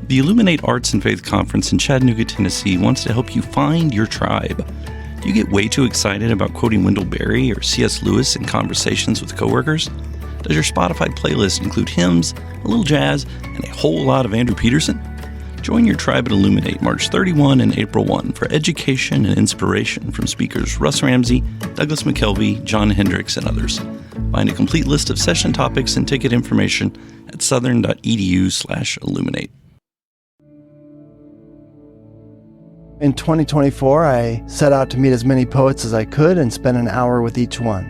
The Illuminate Arts and Faith Conference in Chattanooga, Tennessee wants to help you find your tribe. Do you get way too excited about quoting Wendell Berry or C.S. Lewis in conversations with coworkers? Does your Spotify playlist include hymns, a little jazz, and a whole lot of Andrew Peterson? Join your tribe at Illuminate March 31 and April 1 for education and inspiration from speakers Russ Ramsey, Douglas McKelvey, John Hendricks, and others. Find a complete list of session topics and ticket information at southern.edu/illuminate. In 2024, I set out to meet as many poets as I could and spend an hour with each one.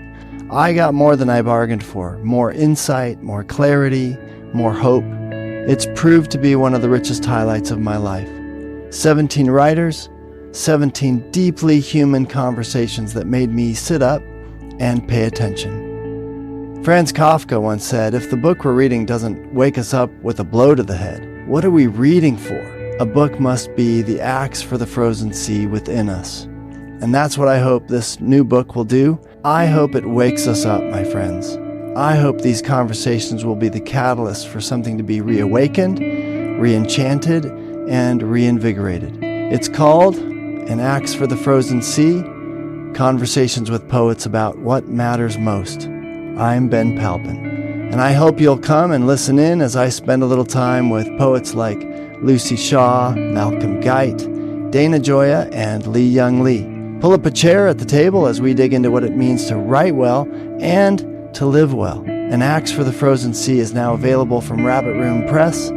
I got more than I bargained for, more insight, more clarity, more hope. It's proved to be one of the richest highlights of my life. 17 writers, 17 deeply human conversations that made me sit up and pay attention. Franz Kafka once said, if the book we're reading doesn't wake us up with a blow to the head, what are we reading for? A book must be the axe for the frozen sea within us. And that's what I hope this new book will do. I hope it wakes us up, my friends. I hope these conversations will be the catalyst for something to be reawakened, re-enchanted, and reinvigorated. It's called An Axe for the Frozen Sea, Conversations with Poets About What Matters Most. I'm Ben Palpin, and I hope you'll come and listen in as I spend a little time with poets like Lucy Shaw, Malcolm Guite, Dana Gioia, and Lee Young Lee. Pull up a chair at the table as we dig into what it means to write well and to live well. An Axe for the Frozen Sea is now available from Rabbit Room Press.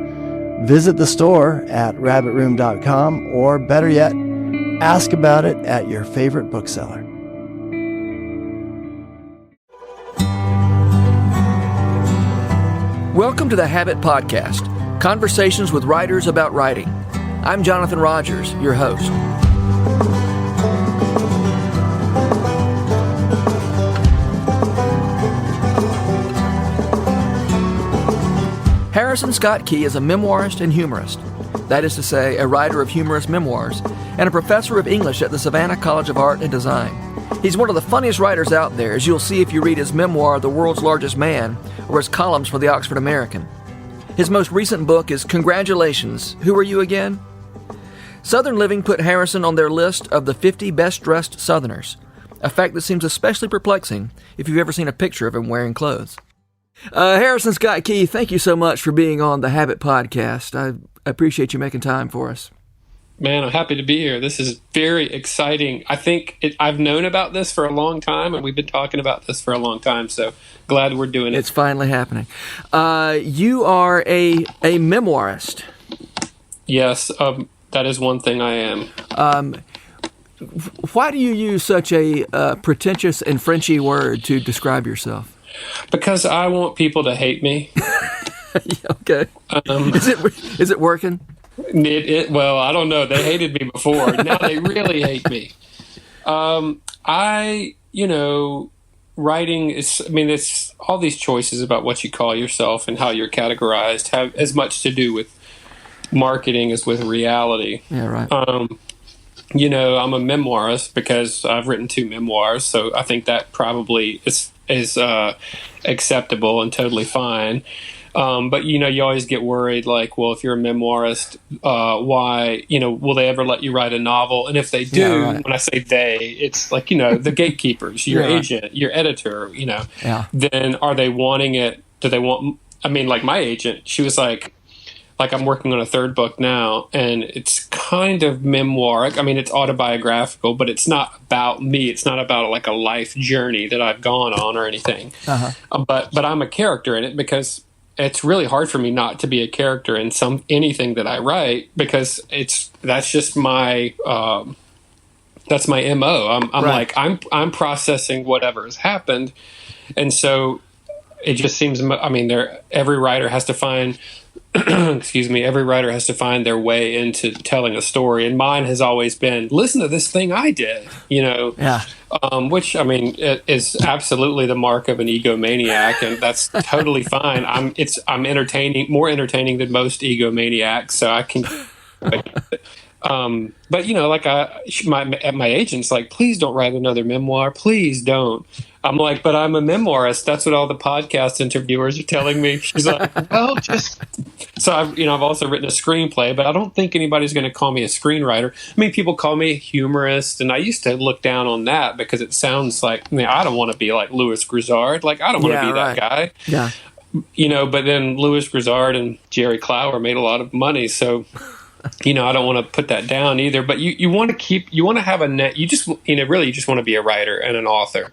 Visit the store at rabbitroom.com, or better yet, ask about it at your favorite bookseller. Welcome to the Habit Podcast, conversations with writers about writing. I'm Jonathan Rogers, your host. Harrison Scott Key is a memoirist and humorist. That is to say, a writer of humorous memoirs and a professor of English at the Savannah College of Art and Design. He's one of the funniest writers out there, as you'll see if you read his memoir, The World's Largest Man, or his columns for the Oxford American. His most recent book is Congratulations, Who Are You Again? Southern Living put Harrison on their list of the 50 best-dressed Southerners, a fact that seems especially perplexing if you've ever seen a picture of him wearing clothes. Harrison Scott Key, thank you so much for being on the Habit Podcast. I appreciate you making time for us. Man, I'm happy to be here. This is very exciting. I think I've known about this for a long time, and we've been talking about this for a long time, so glad we're doing it. It's finally happening. You are a memoirist. Yes, that is one thing I am. Why do you use such a pretentious and Frenchy word to describe yourself? Because I want people to hate me. Okay. Is it working? Well, I don't know. They hated me before. Now they really hate me. Writing is, it's all these choices about what you call yourself and how you're categorized have as much to do with marketing as with reality. Yeah, right. I'm a memoirist because I've written 2 memoirs, so I think that probably is acceptable and totally fine. But you always get worried, like, well, if you're a memoirist, why, will they ever let you write a novel? And if they do, yeah, right. When I say they, it's like, the gatekeepers, your agent, your editor, then are they wanting it? Do they want, like my agent, she was like I'm working on a 3rd book now, and it's kind of memoiric. It's autobiographical, but it's not about me. It's not about like a life journey that I've gone on or anything. Uh-huh. But I'm a character in it because it's really hard for me not to be a character in anything that I write, because that's just my that's my MO. I'm right. Like I'm processing whatever has happened, and so it just seems. Every writer has to find. Every writer has to find their way into telling a story, and mine has always been, listen to this thing I did, Yeah. Which, it is absolutely the mark of an egomaniac, and that's totally fine. I'm more entertaining than most egomaniacs, so I can. But my agent's like, please don't write another memoir, please don't. I'm like, but I'm a memoirist. That's what all the podcast interviewers are telling me. She's like, well, just so I've also written a screenplay, but I don't think anybody's going to call me a screenwriter. I mean, people call me a humorist, and I used to look down on that because it sounds like, I don't want to be like Louis Grizzard. Like, I don't want to be that guy. Yeah. But then Louis Grizzard and Jerry Clower made a lot of money, so I don't want to put that down either. But you want to have a net. You just really you just want to be a writer and an author.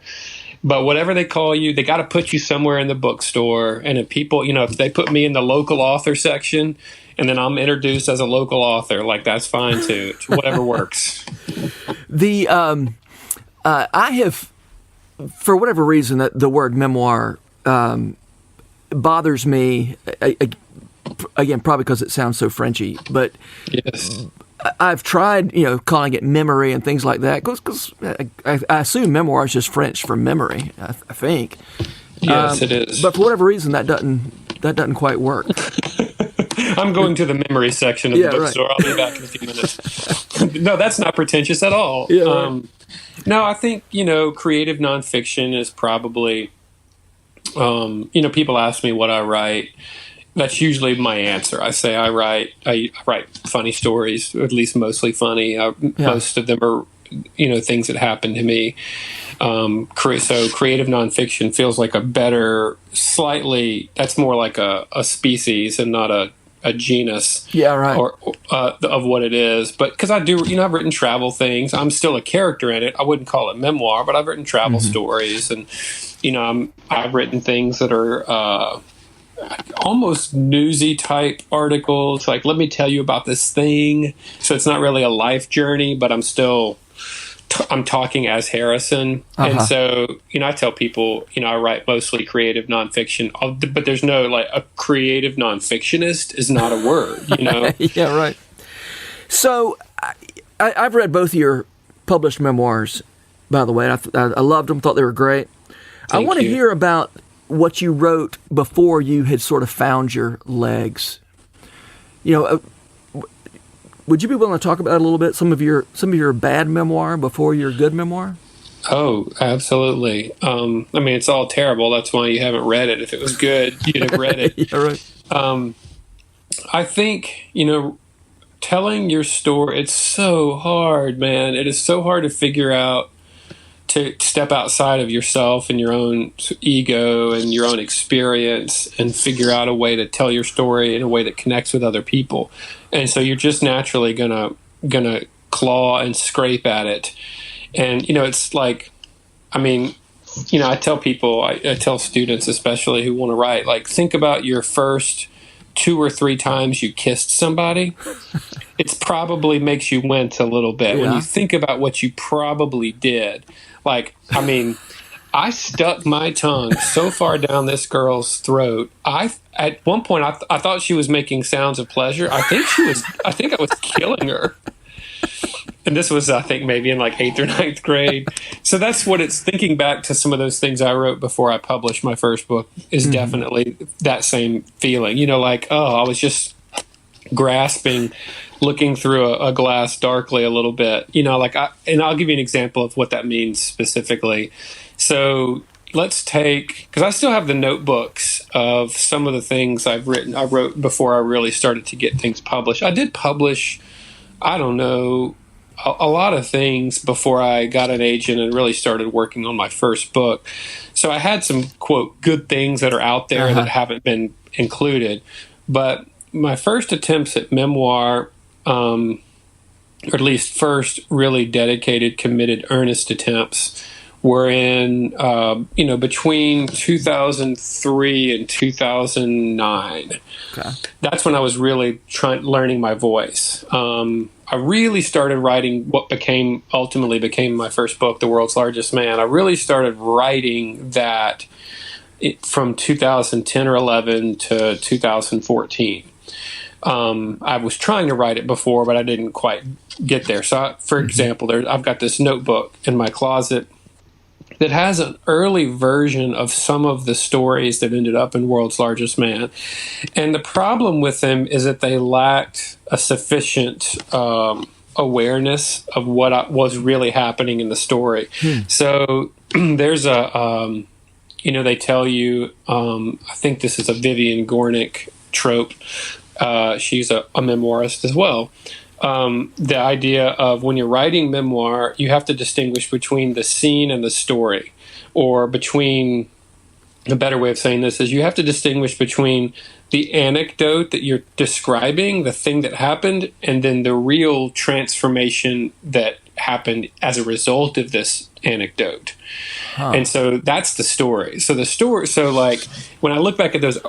But whatever they call you, they got to put you somewhere in the bookstore. And if people, if they put me in the local author section, and then I'm introduced as a local author, like, that's fine too. Whatever works. I have, for whatever reason, that the word memoir bothers me. Again, probably because it sounds so Frenchy, but yes. I've tried, calling it memory and things like that, because I assume memoir is just French for memory. I think. Yes, it is. But for whatever reason, that doesn't quite work. I'm going to the memory section of the bookstore. Right. I'll be back in a few minutes. No, that's not pretentious at all. Yeah, right. No, I think creative nonfiction is probably. People ask me what I write. That's usually my answer. I say I write funny stories, or at least mostly funny. Most of them are, things that happen to me. So creative nonfiction feels like a better, slightly. That's more like a species and not a genus. Yeah, right. Or of what it is. But because I do, I've written travel things. I'm still a character in it. I wouldn't call it memoir, but I've written travel stories, and I've written things that are. Almost newsy type articles, like, let me tell you about this thing. So it's not really a life journey, but I'm still I'm talking as Harrison. And so I tell people I write mostly creative nonfiction, but there's no, like, a creative nonfictionist is not a word. Yeah, right. So I've read both of your published memoirs, by the way. I loved them, thought they were great. I want to hear about what you wrote before you had sort of found your legs. Would you be willing to talk about it a little bit? Some of your bad memoir before your good memoir? Oh, absolutely. It's all terrible. That's why you haven't read it. If it was good, you'd have read it. Yeah, right. I think, telling your story, it's so hard, man. It is so hard to figure out, to step outside of yourself and your own ego and your own experience and figure out a way to tell your story in a way that connects with other people. And so you're just naturally gonna claw and scrape at it. And, it's like, I tell people, I tell students especially who want to write, like, think about your first 2 or 3 times you kissed somebody. It probably makes you wince a little bit when you think about what you probably did. Like, I stuck my tongue so far down this girl's throat. At one point, I thought she was making sounds of pleasure. I think I was killing her. And this was, I think, maybe in like 8th or 9th grade. So that's what it's thinking back to some of those things I wrote before I published my first book is definitely that same feeling. Like, I was just grasping, looking through a glass darkly a little bit. And I'll give you an example of what that means specifically. So let's take, because I still have the notebooks of some of the things I wrote before I really started to get things published. I did publish, I don't know, a lot of things before I got an agent and really started working on my first book. So I had some, quote, good things that are out there that haven't been included. But my first attempts at memoir, or at least first really dedicated, committed, earnest attempts, were in, between 2003 and 2009. Okay. That's when I was really learning my voice. I really started writing what ultimately became my first book, The World's Largest Man. I really started writing that from 2010 or 11 to 2014. I was trying to write it before, but I didn't quite get there. So, for example, I've got this notebook in my closet that has an early version of some of the stories that ended up in World's Largest Man. And the problem with them is that they lacked a sufficient awareness of what was really happening in the story. So there's they tell you, I think this is a Vivian Gornick trope. She's a memoirist as well. The idea of when you're writing memoir, you have to distinguish between the scene and the story, or between, a better way of saying this is you have to distinguish between the anecdote that you're describing, the thing that happened, and then the real transformation that happened as a result of this anecdote. And so that's the story. So like when I look back at those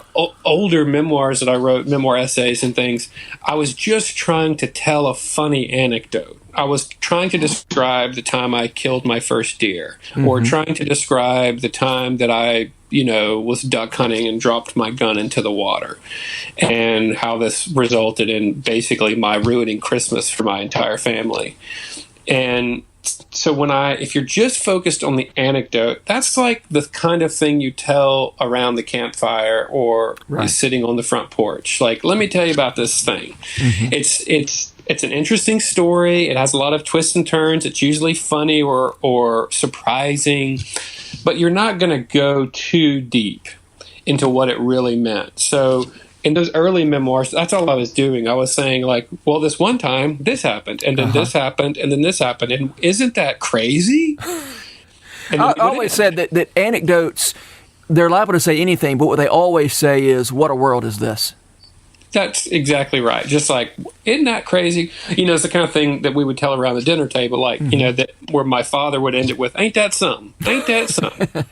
older memoirs that I wrote, memoir essays and things, I was just trying to tell a funny anecdote. I was trying to describe the time I killed my first deer, or trying to describe the time that I, was duck hunting and dropped my gun into the water, and how this resulted in basically my ruining Christmas for my entire family. And so if you're just focused on the anecdote, that's like the kind of thing you tell around the campfire or sitting on the front porch. Like, let me tell you about this thing. It's an interesting story. It has a lot of twists and turns. It's usually funny or surprising, but you're not going to go too deep into what it really meant. So in those early memoirs, that's all I was doing. I was saying, like, well, this one time, this happened, and then this happened, and then this happened. And isn't that crazy? And I always said that anecdotes, they're liable to say anything, but what they always say is, what a world is this? That's exactly right. Just like, isn't that crazy? It's the kind of thing that we would tell around the dinner table, like, that where my father would end it with, ain't that something? Ain't that something?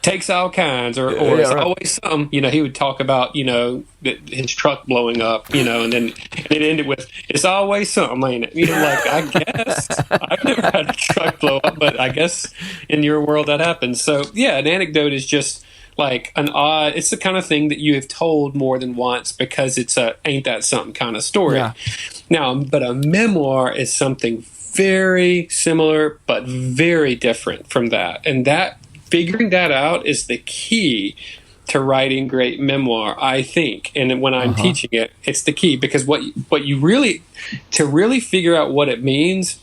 Takes all kinds, or it's always something. He would talk about, his truck blowing up, and then it ended with, it's always something, ain't it? Like, I guess I've never had a truck blow up, but I guess in your world that happens. So yeah, an anecdote is just like it's the kind of thing that you have told more than once because it's a ain't that something kind of story. Yeah. Now, but a memoir is something very similar but very different from that, and figuring that out is the key to writing great memoir, I think. And when I'm teaching it, it's the key, because what you really, to really figure out what it means.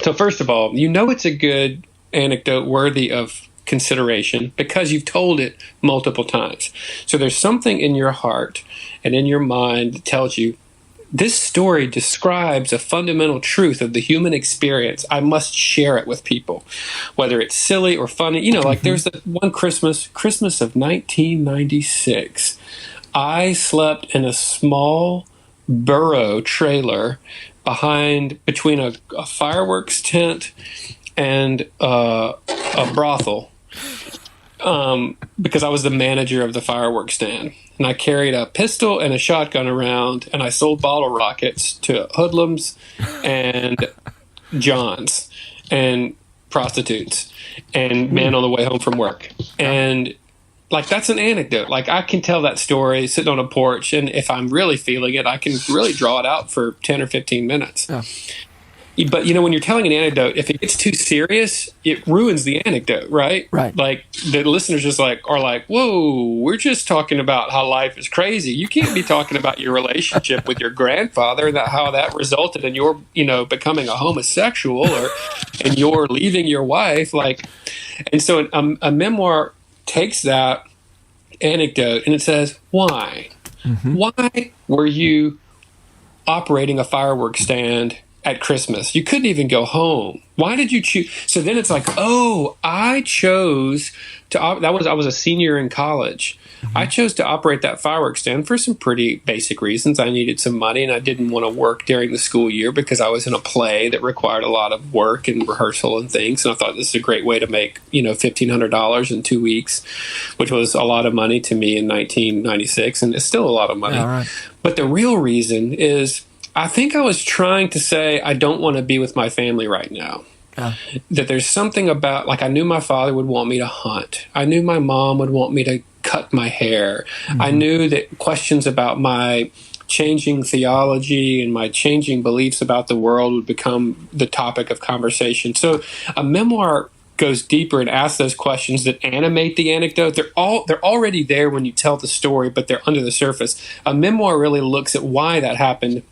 So first of all, it's a good anecdote worthy of consideration because you've told it multiple times. So there's something in your heart and in your mind that tells you, this story describes a fundamental truth of the human experience. I must share it with people, whether it's silly or funny. Like there's that one Christmas of 1996. I slept in a small burro trailer between a fireworks tent and a brothel, because I was the manager of the fireworks stand. And I carried a pistol and a shotgun around, and I sold bottle rockets to hoodlums and Johns and prostitutes and men on the way home from work. And like, that's an anecdote. Like, I can tell that story sitting on a porch, and if I'm really feeling it, I can really draw it out for 10 or 15 minutes. Yeah. But, when you're telling an anecdote, if it gets too serious, it ruins the anecdote, right? Right. Like, the listeners just are like, whoa, we're just talking about how life is crazy. You can't be talking about your relationship with your grandfather and how that resulted in your, becoming a homosexual and your leaving your wife. And so a memoir takes that anecdote and it says, why? Why were you operating a fireworks stand at Christmas? You couldn't even go home. Why did you choose? So then it's like, I chose to, I was a senior in college. I chose to operate that fireworks stand for some pretty basic reasons. I needed some money, and I didn't want to work during the school year because I was in a play that required a lot of work and rehearsal and things. And I thought this is a great way to make, $1,500 in 2 weeks, which was a lot of money to me in 1996. And it's still a lot of money. Yeah, right. But the real reason is, I think I was trying to say, I don't want to be with my family right now. That there's something about, I knew my father would want me to hunt. I knew my mom would want me to cut my hair. I knew that questions about my changing theology and my changing beliefs about the world would become the topic of conversation. So a memoir goes deeper and asks those questions that animate the anecdote. They're already there when you tell the story, but they're under the surface. A memoir really looks at why that happened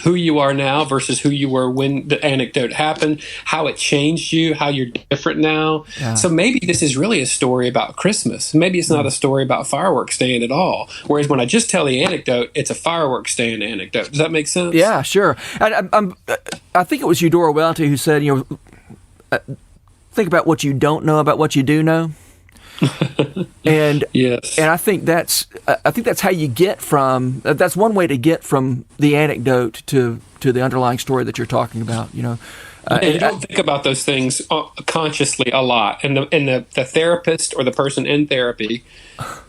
who you are now versus who you were when the anecdote happened, how it changed you, how you're different now. Yeah. So maybe this is really a story about Christmas. Maybe it's not a story about fireworks stand at all. Whereas when I just tell the anecdote, it's a fireworks stand anecdote. Does that make sense? Yeah, sure. I think it was Eudora Welty who said, think about what you don't know about what you do know. And yes, and I think that's how you get from, that's one way to get from the anecdote to the underlying story that you're talking about. And you don't think about those things consciously a lot. And the therapist or the person in therapy,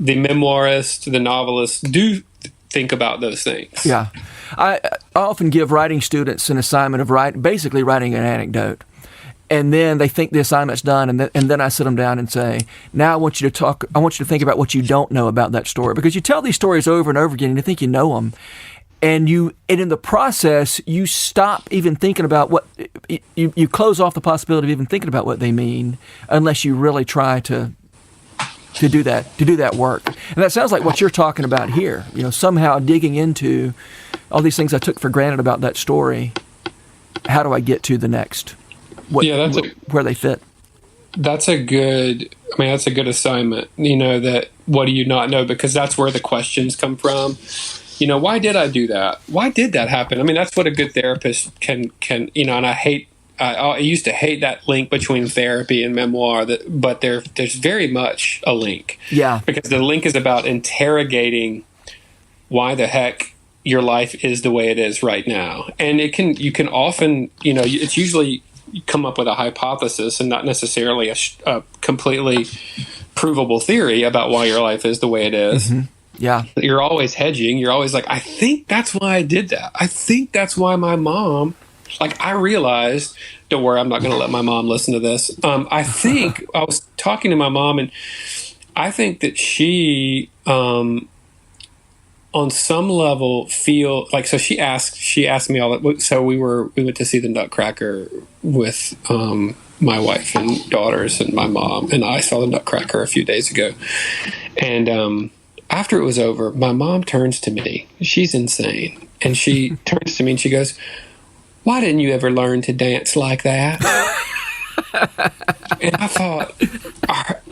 the memoirist, the novelist, do think about those things. Yeah, I often give writing students an assignment of basically writing an anecdote. And then they think the assignment's done, and then I sit them down and say, now I want you to think about what you don't know about that story. Because you tell these stories over and over again, and you think you know them. And in the process, you stop even thinking about what, you close off the possibility of even thinking about what they mean, unless you really try to do that work. And that sounds like what you're talking about here. Somehow digging into all these things I took for granted about that story. How do I get to the next? Where they fit. That's a good assignment. That what do you not know? Because that's where the questions come from. Why did I do that? Why did that happen? I mean, that's what a good therapist can. And I used to hate that link between therapy and memoir. But there's very much a link. Yeah. Because the link is about interrogating why the heck your life is the way it is right now, and you can often it's usually. You come up with a hypothesis and not necessarily a completely provable theory about why your life is the way it is. Mm-hmm. Yeah. You're always hedging. You're always like, I think that's why I did that. I think that's why my mom, I realized, don't worry, I'm not going to let my mom listen to this. I think I was talking to my mom, and I think that she, on some level, feel like, so she asked me all that. So we went to see the Nutcracker with my wife and daughters, and my mom and I saw the Nutcracker a few days ago. And after it was over, my mom turns to me. She's insane, and she turns to me and she goes, "Why didn't you ever learn to dance like that?" And I thought,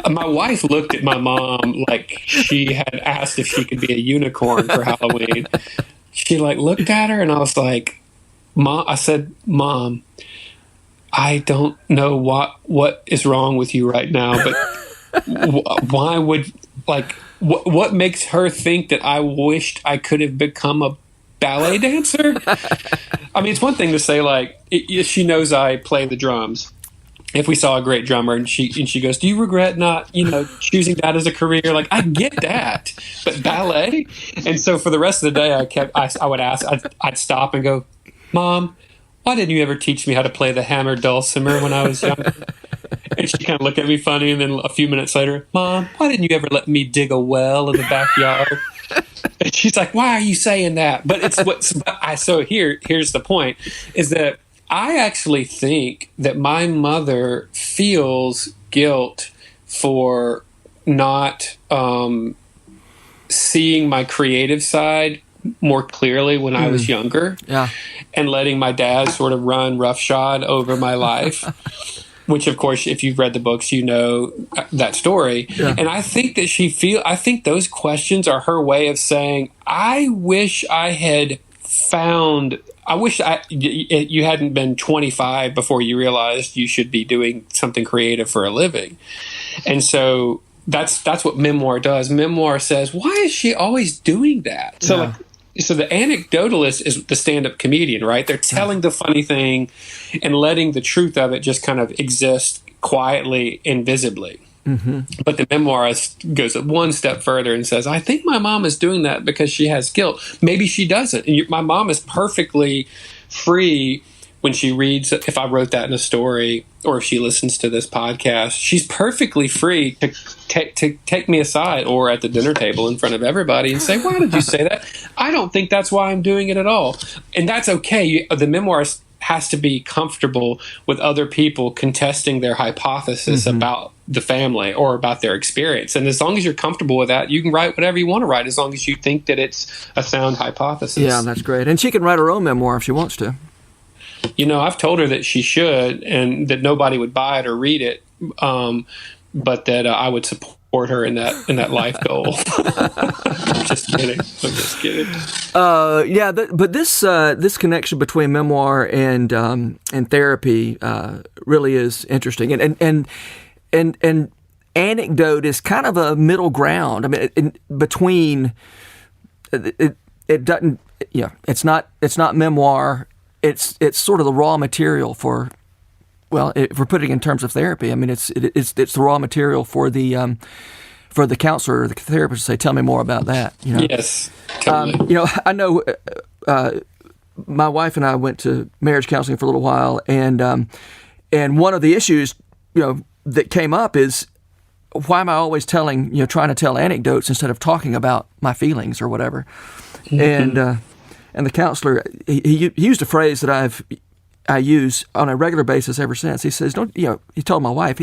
my wife looked at my mom like she had asked if she could be a unicorn for Halloween. She looked at her, and I was like, "Mom," I said, "Mom, I don't know what is wrong with you right now, but why would what makes her think that I wished I could have become a ballet dancer?" I mean, it's one thing to say she knows I play the drums. If we saw a great drummer and she goes, "Do you regret not, choosing that as a career?" I get that, but ballet. And so for the rest of the day, I would ask, I'd stop and go, "Mom, why didn't you ever teach me how to play the hammered dulcimer when I was younger?" And she kind of looked at me funny. And then a few minutes later, "Mom, why didn't you ever let me dig a well in the backyard?" And she's like, "Why are you saying that?" But so here's the point, is that I actually think that my mother feels guilt for not seeing my creative side more clearly when I was younger, and letting my dad sort of run roughshod over my life. Which, of course, if you've read the books, you know that story. Yeah. And I think that I think those questions are her way of saying, I wish you hadn't been 25 before you realized you should be doing something creative for a living. And so that's what memoir does. Memoir says, why is she always doing that? So So the anecdotalist is the stand-up comedian, right? They're telling the funny thing and letting the truth of it just kind of exist quietly, invisibly. Mm-hmm. But the memoirist goes one step further and says, I think my mom is doing that because she has guilt. Maybe she doesn't. And my mom is perfectly free when she reads, if I wrote that in a story, or if she listens to this podcast, she's perfectly free to take me aside or at the dinner table in front of everybody and say, why did you say that? I don't think that's why I'm doing it at all. And that's okay. The memoirist has to be comfortable with other people contesting their hypothesis about the family or about their experience. And as long as you're comfortable with that, you can write whatever you want to write as long as you think that it's a sound hypothesis. Yeah, that's great. And she can write her own memoir if she wants to. I've told her that she should, and that nobody would buy it or read it, but that I would support her in that life goal. I'm just kidding. But this connection between memoir and therapy really is interesting, and anecdote is kind of a middle ground. I mean, between it doesn't. Yeah, it's not memoir. It's sort of the raw material for. Well, if we're putting it in terms of therapy, I mean, it's the raw material for the counselor or the therapist to say, "Tell me more about that." Yes, totally. I know my wife and I went to marriage counseling for a little while, and one of the issues that came up is, why am I always trying to tell anecdotes instead of talking about my feelings or whatever? Mm-hmm. And the counselor he used a phrase that I use on a regular basis ever since. He says, he told my wife,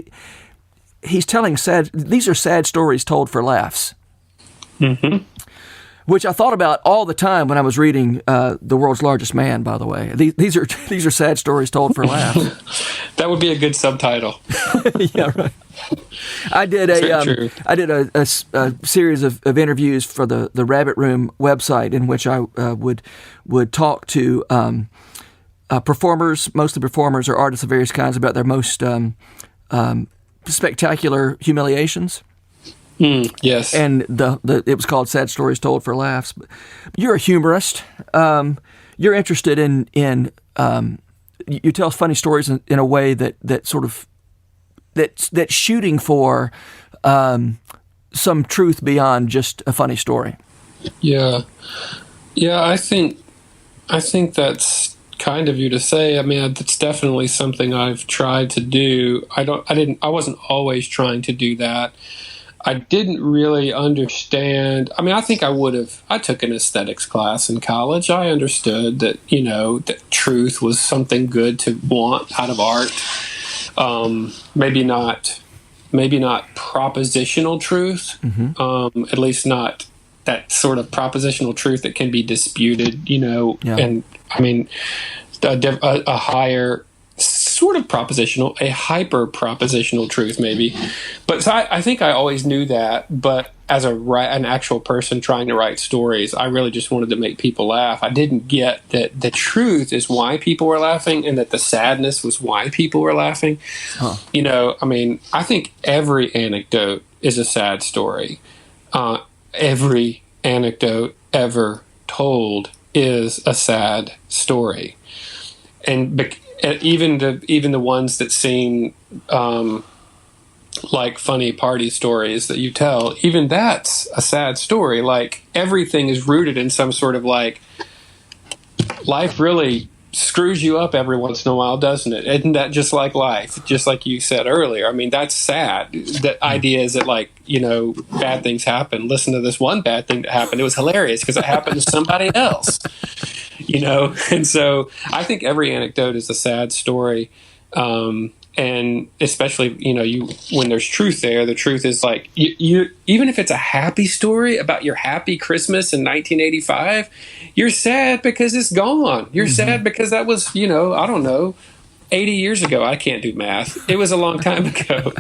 he's telling these are sad stories told for laughs. Mm-hmm. Which I thought about all the time when I was reading The World's Largest Man, by the way. These are sad stories told for laughs. That would be a good subtitle. Yeah, right. I did a series of interviews for the Rabbit Room website in which I would talk to performers, mostly performers or artists of various kinds, about their most spectacular humiliations. Yes. And it was called Sad Stories Told for Laughs. You're a humorist. You're interested in you tell funny stories in a way that sort of that's shooting for some truth beyond just a funny story. Yeah. I think that's kind of you to say. I mean, that's definitely something I've tried to do. I wasn't always trying to do that. I didn't really understand. I mean, I think I would have. I took an aesthetics class in college. I understood that, that truth was something good to want out of art. Maybe not propositional truth. Mm-hmm. At least not that sort of propositional truth that can be disputed. Yeah. And I mean, a higher sort of propositional, a hyper propositional truth, maybe. But so I think I always knew that. But as an actual person trying to write stories, I really just wanted to make people laugh. I didn't get that the truth is why people were laughing, and that the sadness was why people were laughing. Huh. I mean, I think every anecdote is a sad story. Every anecdote ever told is a sad story, and even the ones that seem like funny party stories that you tell, even that's a sad story. Like, everything is rooted in some sort of like, life really screws you up every once in a while, doesn't it? Isn't that just like life? Just like you said earlier. I mean, that's sad. The idea is that, like, bad things happen. Listen to this one bad thing that happened. It was hilarious because it happened to somebody else. And so I think every anecdote is a sad story. And especially, when there's truth there, the truth is like, you even if it's a happy story about your happy Christmas in 1985, you're sad because it's gone. You're mm-hmm. sad because that was, I don't know, 80 years ago. I can't do math. It was a long time ago.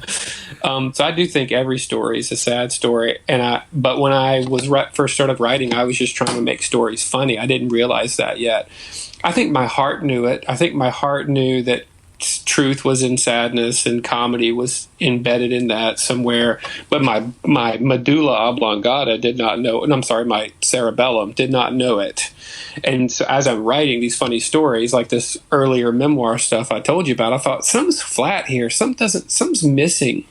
So I do think every story is a sad story. But when I was first started writing, I was just trying to make stories funny. I didn't realize that yet. I think my heart knew it. I think my heart knew that truth was in sadness and comedy was embedded in that somewhere. But my medulla oblongata did not know. And I'm sorry, my cerebellum did not know it. And so as I'm writing these funny stories, like this earlier memoir stuff I told you about, I thought, something's flat here. Something's missing.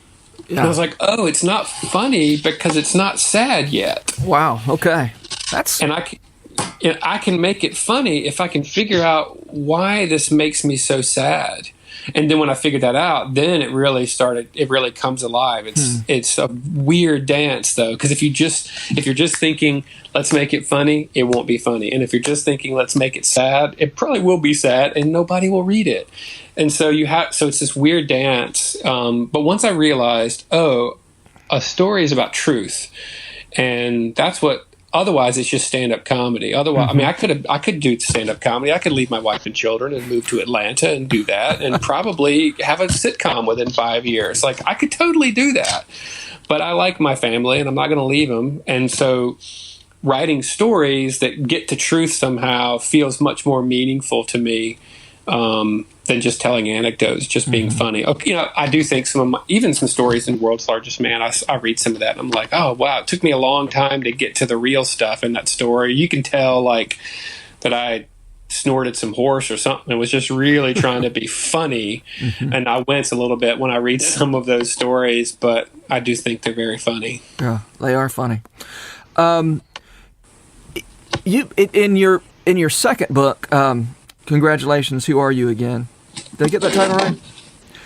Yeah. And I was like, oh, it's not funny because it's not sad yet. Wow. Okay. And I can make it funny if I can figure out why this makes me so sad. And then when I figured that out, then it really comes alive. It's a weird dance though, because if you're just thinking, let's make it funny, it won't be funny. And if you're just thinking, let's make it sad, it probably will be sad and nobody will read it. And so it's this weird dance. But once I realized, a story is about truth, and that's what. Otherwise, it's just stand-up comedy. Otherwise, I mean, I could do stand-up comedy. I could leave my wife and children and move to Atlanta and do that, and probably have a sitcom within 5 years. Like, I could totally do that. But I like my family, and I'm not going to leave them. And so, writing stories that get to truth somehow feels much more meaningful to me than just telling anecdotes, just being funny. You know, I do think some stories in World's Largest Man, I read some of that and I'm like, oh, wow, it took me a long time to get to the real stuff in that story. You can tell, like, that I snorted some horse or something and was just really trying to be funny. And I wince a little bit when I read some of those stories, but I do think they're very funny. Yeah, they are funny. You in your second book, congratulations, Who Are You Again? Did I get that title right?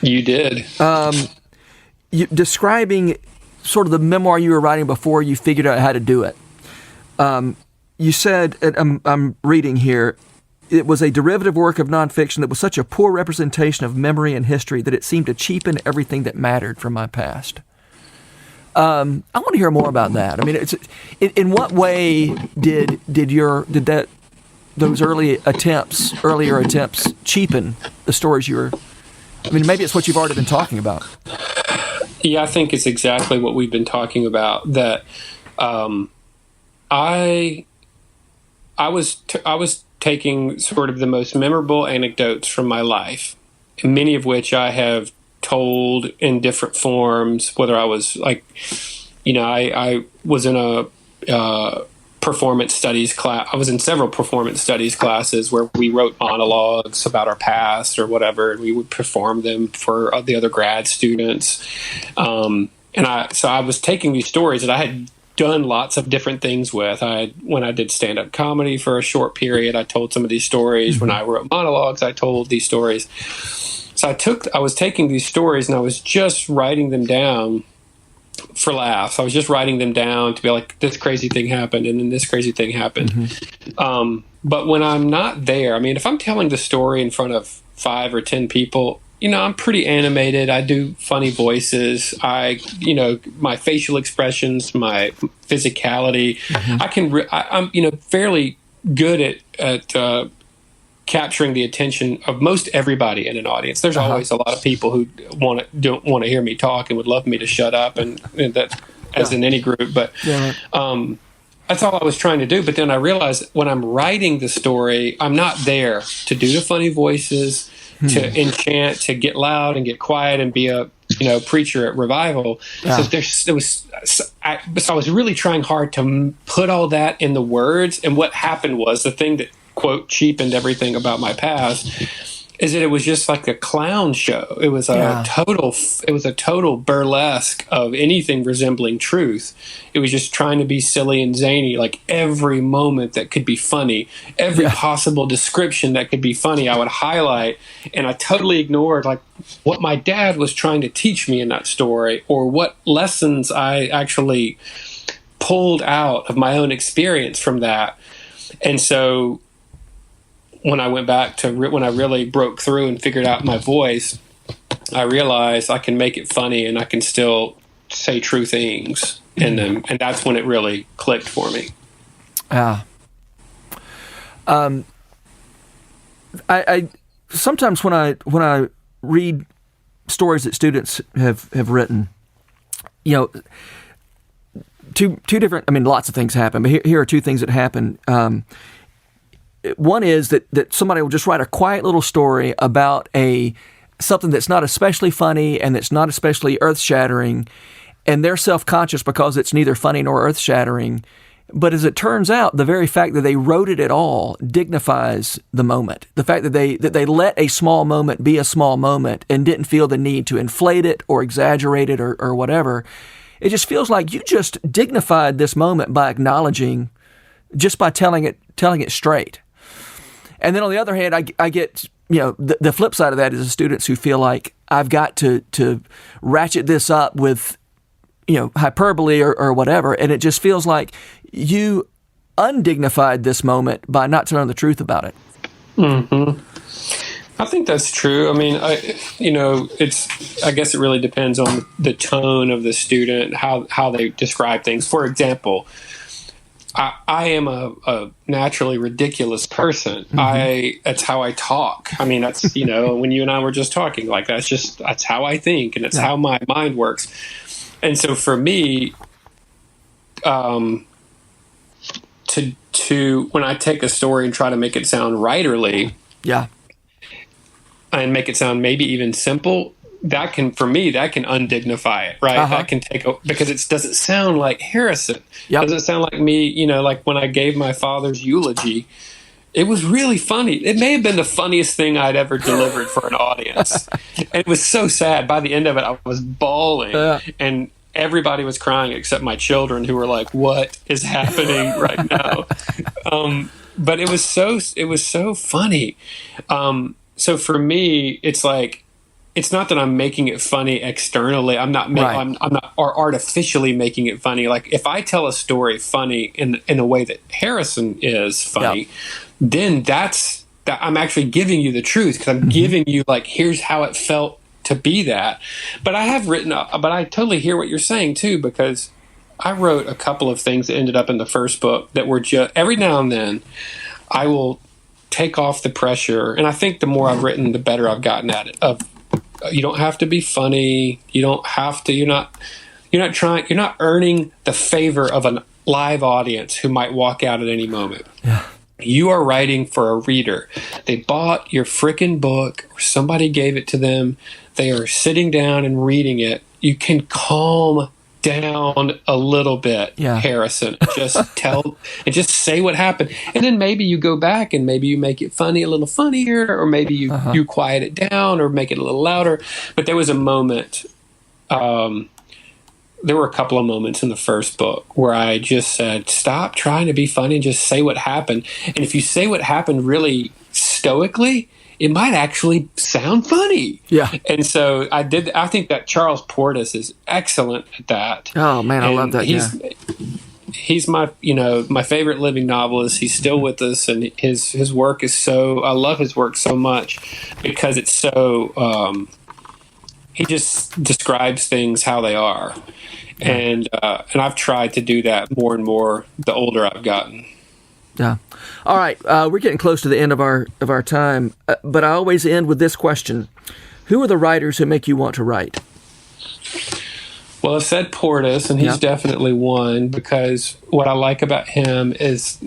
You did. Describing sort of the memoir you were writing before you figured out how to do it. You said, and I'm reading here, it was a derivative work of nonfiction that was such a poor representation of memory and history that it seemed to cheapen everything that mattered from my past. I want to hear more about that. I mean, in what way did those earlier attempts cheapen the stories you were? I mean, maybe it's what you've already been talking about. Yeah, I think it's exactly what we've been talking about. That I was taking sort of the most memorable anecdotes from my life, many of which I have told in different forms. Whether I was like, you know, I was in a performance studies class. I was in several performance studies classes where we wrote monologues about our past or whatever, and we would perform them for the other grad students. So I was taking these stories that I had done lots of different things with. When I did stand-up comedy for a short period, I told some of these stories. When I wrote monologues, I told these stories. So I was taking these stories and I was just writing them down for laughs. I was just writing them down to be like, this crazy thing happened, and then this crazy thing happened. But when I'm not there, I mean, if I'm telling the story in front of 5 or 10 people, you know, I'm pretty animated. I do funny voices. My facial expressions, my physicality, I'm, you know, fairly good at capturing the attention of most everybody in an audience. There's always a lot of people who don't want to hear me talk and would love me to shut up, and that, as in any group. But that's all I was trying to do. But then I realized when I'm writing the story, I'm not there to do the funny voices, to enchant, to get loud and get quiet and be a preacher at revival. So I was really trying hard to put all that in the words. And what happened was, the thing that, quote, cheapened everything about my past is that it was just like a clown show. It was a total burlesque of anything resembling truth. It was just trying to be silly and zany. Like, every moment that could be funny, every possible description that could be funny, I would highlight. And I totally ignored, like, what my dad was trying to teach me in that story, or what lessons I actually pulled out of my own experience from that. And so when I went back to when I really broke through and figured out my voice, I realized I can make it funny and I can still say true things in them. And that's when it really clicked for me. I sometimes when I read stories that students have written, you know, two different, I mean, lots of things happen, but here are two things that happen. One is that somebody will just write a quiet little story about something that's not especially funny and that's not especially earth-shattering, and they're self-conscious because it's neither funny nor earth-shattering. But as it turns out, the very fact that they wrote it at all dignifies the moment. The fact that they let a small moment be a small moment and didn't feel the need to inflate it or exaggerate it or whatever. It just feels like you just dignified this moment by acknowledging, just by telling it straight. And then on the other hand, I get the flip side of that is the students who feel like I've got to ratchet this up with, hyperbole or whatever. And it just feels like you undignified this moment by not telling the truth about it. Mm-hmm. I think that's true. I mean, I guess it really depends on the tone of the student, how they describe things. For example, I am a naturally ridiculous person. Mm-hmm. That's how I talk. I mean, that's, when you and I were just talking, like, that's how I think, and it's how my mind works. And so for me, to when I take a story and try to make it sound writerly, and make it sound maybe even simple, that can undignify it, right? That can because it doesn't sound like Harrison. It doesn't sound like me, like when I gave my father's eulogy. It was really funny. It may have been the funniest thing I'd ever delivered for an audience. And it was so sad. By the end of it, I was bawling. And everybody was crying except my children, who were like, "What is happening right now?" But it was so funny. So for me, it's like, it's not that I'm making it funny externally. I'm not artificially making it funny. Like, if I tell a story funny in a way that Harrison is funny, then that I'm actually giving you the truth, because I'm giving you, like, here's how it felt to be that. But but I totally hear what you're saying too, because I wrote a couple of things that ended up in the first book that were just, every now and then I will take off the pressure. And I think the more I've written, the better I've gotten at it. You don't have to be funny. You don't have to, you're not earning the favor of a live audience who might walk out at any moment. Yeah. You are writing for a reader. They bought your frickin' book, or somebody gave it to them. They are sitting down and reading it. You can calm down a little bit, Harrison. Just say what happened. And then maybe you go back and maybe you make it funny, a little funnier, or maybe you quiet it down or make it a little louder. But there was a moment, there were a couple of moments in the first book where I just said, stop trying to be funny and just say what happened. And if you say what happened really stoically, it might actually sound funny. Yeah. And so I think that Charles Portis is excellent at that. Oh man, I love that. He's my, my favorite living novelist. He's still with us, and his work is I love his work so much because it's so, he just describes things how they are. And I've tried to do that more and more the older I've gotten. Yeah. All right. We're getting close to the end of our time, but I always end with this question: who are the writers who make you want to write? Well, I said Portis, and he's definitely one, because what I like about him is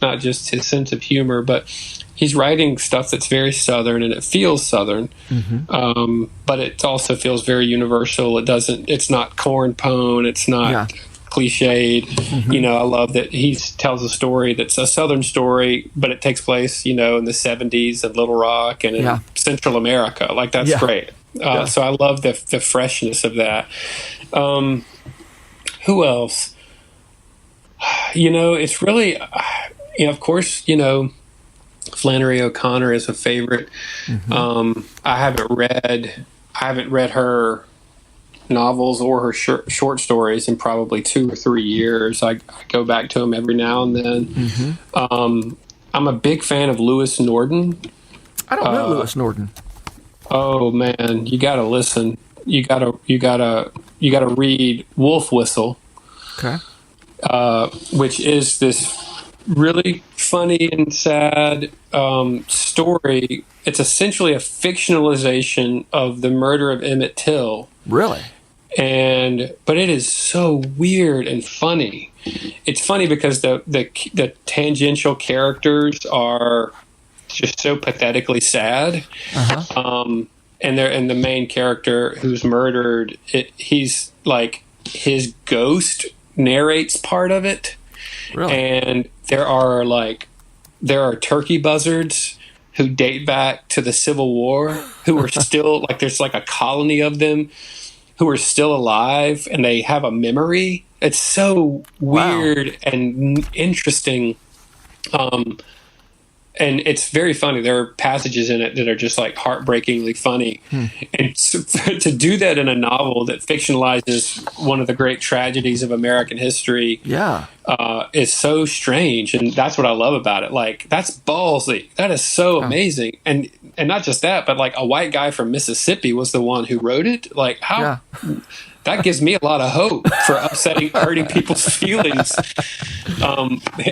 not just his sense of humor, but he's writing stuff that's very Southern, and it feels Southern, but it also feels very universal. It's not corn pone. It's not cliched. I love that he tells a story that's a Southern story, but it takes place, in the 70s in Little Rock and in Central America. Like, that's great. So I love the freshness of that. Who else? It's really, of course, Flannery O'Connor is a favorite. I haven't read her novels or her short stories in probably 2 or 3 years. I go back to them every now and then. I'm a big fan of Lewis Norden. I don't know Lewis Norden. Oh man, you gotta listen. You gotta read Wolf Whistle. Okay. Which is this really funny and sad story. It's essentially a fictionalization of the murder of Emmett Till. Really? But it is so weird and funny. It's funny because the tangential characters are just so pathetically sad. And the main character who's murdered, he's like, his ghost narrates part of it. Really? And there are turkey buzzards who date back to the Civil War, who are still like, there's like a colony of them who are still alive, and they have a memory. It's so weird and interesting. and it's very funny. There are passages in it that are just like heartbreakingly funny. And to do that in a novel that fictionalizes one of the great tragedies of American history is so strange. And that's what I love about it. Like, that's ballsy. That is so amazing. And not just that, but like a white guy from Mississippi was the one who wrote it. Like, how... That gives me a lot of hope for hurting people's feelings.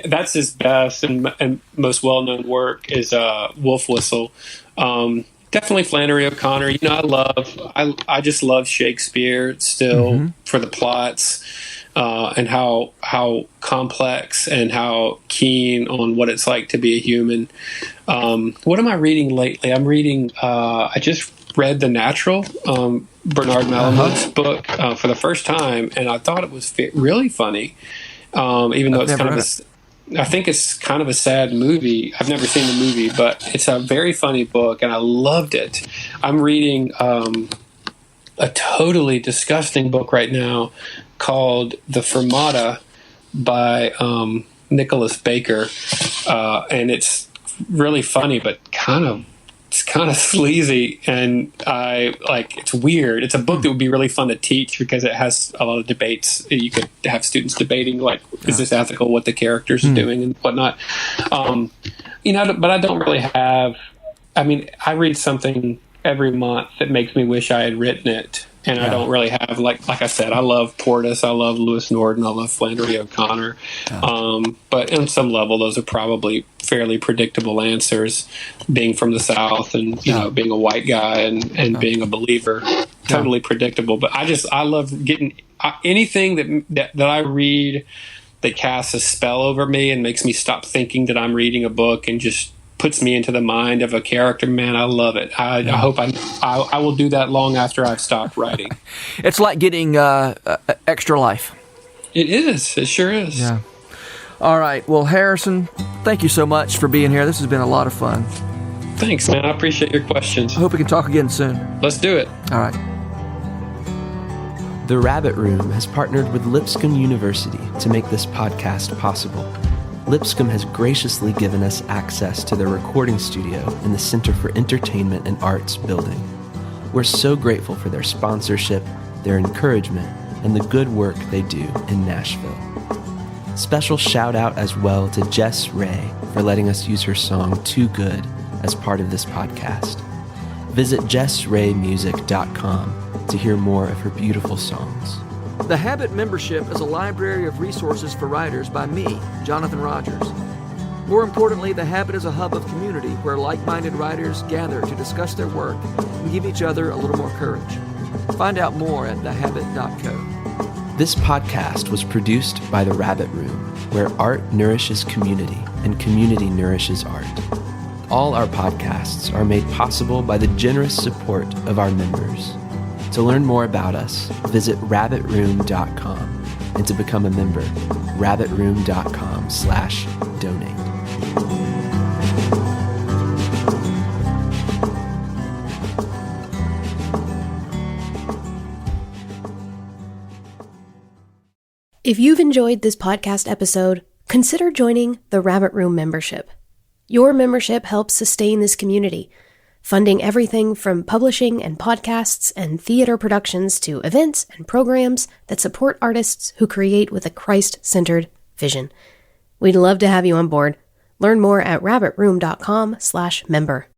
That's his best and most well-known work is Wolf Whistle. Definitely Flannery O'Connor. You know, I just love Shakespeare still for the plots and how complex and how keen on what it's like to be a human. What am I reading lately? I'm reading. I just read The Natural. Bernard Malamud's book for the first time, and I thought it was really funny, even though it's kind of I think it's kind of a sad movie. I've never seen the movie, but it's a very funny book, and I loved it. I'm reading a totally disgusting book right now called The Fermata by Nicholas Baker, and it's really funny, but it's kind of sleazy, and it's weird. It's a book that would be really fun to teach because it has a lot of debates. You could have students debating, like, is this ethical, what the characters are doing and whatnot. But I don't really have, I read something every month that makes me wish I had written it. And I don't really have, like I said, I love Portis, I love Lewis Norton, I love Flannery O'Connor. But on some level, those are probably fairly predictable answers, being from the South and, being a white guy and being a believer. Totally predictable. But I love getting anything that I read that casts a spell over me and makes me stop thinking that I'm reading a book and just puts me into the mind of a character. Man, I love it. I hope I will do that long after I've stopped writing. It's like getting extra life. It is. It sure is. Yeah. All right. Well, Harrison, thank you so much for being here. This has been a lot of fun. Thanks, man. I appreciate your questions. I hope we can talk again soon. Let's do it. All right. The Rabbit Room has partnered with Lipscomb University to make this podcast possible. Lipscomb has graciously given us access to their recording studio in the Center for Entertainment and Arts building. We're so grateful for their sponsorship, their encouragement, and the good work they do in Nashville. Special shout out as well to Jess Ray for letting us use her song Too Good as part of this podcast. Visit jessraymusic.com to hear more of her beautiful songs. The Habit membership is a library of resources for writers by me, Jonathan Rogers. More importantly, The Habit is a hub of community where like-minded writers gather to discuss their work and give each other a little more courage. Find out more at thehabit.co. This podcast was produced by The Rabbit Room, where art nourishes community and community nourishes art. All our podcasts are made possible by the generous support of our members. To learn more about us, visit rabbitroom.com, and to become a member, rabbitroom.com/donate. If you've enjoyed this podcast episode, consider joining the Rabbit Room membership. Your membership helps sustain this community, funding everything from publishing and podcasts and theater productions to events and programs that support artists who create with a Christ-centered vision. We'd love to have you on board. Learn more at rabbitroom.com/member.